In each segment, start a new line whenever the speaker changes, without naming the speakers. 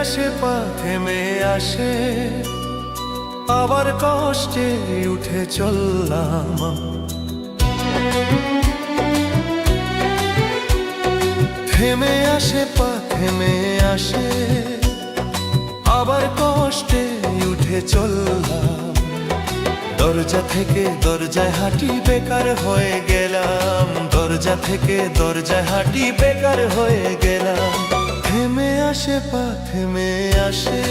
আসে পা থেমে আসে, আবার কষ্টে উঠে চললাম। থেমে আসে পা থেমে আসে, আবার কষ্টে উঠে চললাম। দরজা থেকে দরজায় হাঁটি বেকার হয়ে গেলাম, দরজা থেকে দরজায় হাঁটি বেকার হয়ে গেলাম। থেমে আসে পা থেমে আসে,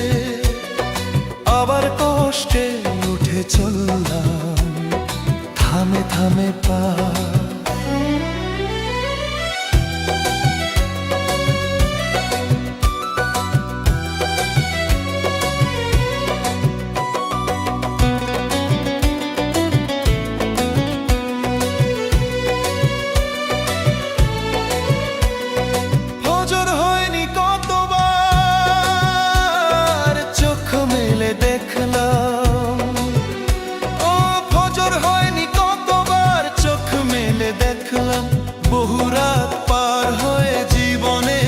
আবার কষ্টে উঠে চললাম। থামে থামে পা, বহু রাত পার হয়ে জীবনে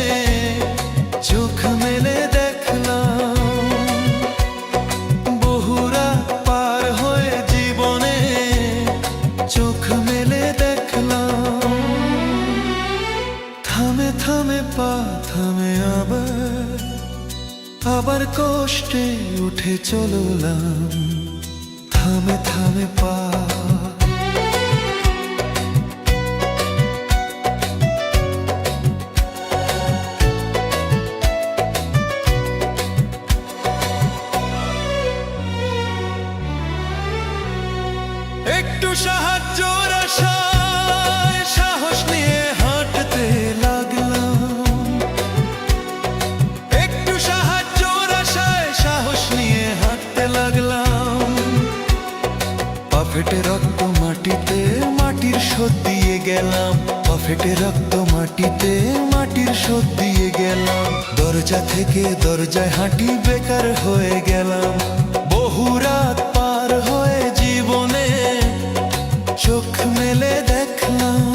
চোখ মেলে দেখলাম। বহু রাত পার হয়ে জীবনে চোখ মেলে দেখলাম। থামে থামে পা থামে আবার, আবার কষ্টে উঠে চললাম। থামে থামে পা, একটু সাহায্যর আশায় সাহস নিয়ে হাঁটতে লাগলাম। একটু সাহায্যর আশায় সাহস নিয়ে হাঁটতে লাগলাম। পা ফেটে রক্ত মাটিতে মাটির শোধ দিয়ে গেলাম। পা ফেটে রক্ত মাটিতে মাটির শোধ দিয়ে গেলাম। দরজা থেকে দরজায় হাঁটি বেকার হয়ে গেলাম। বহু রাত পার হয়ে জীবনে চোখ মেলে দেখলাম।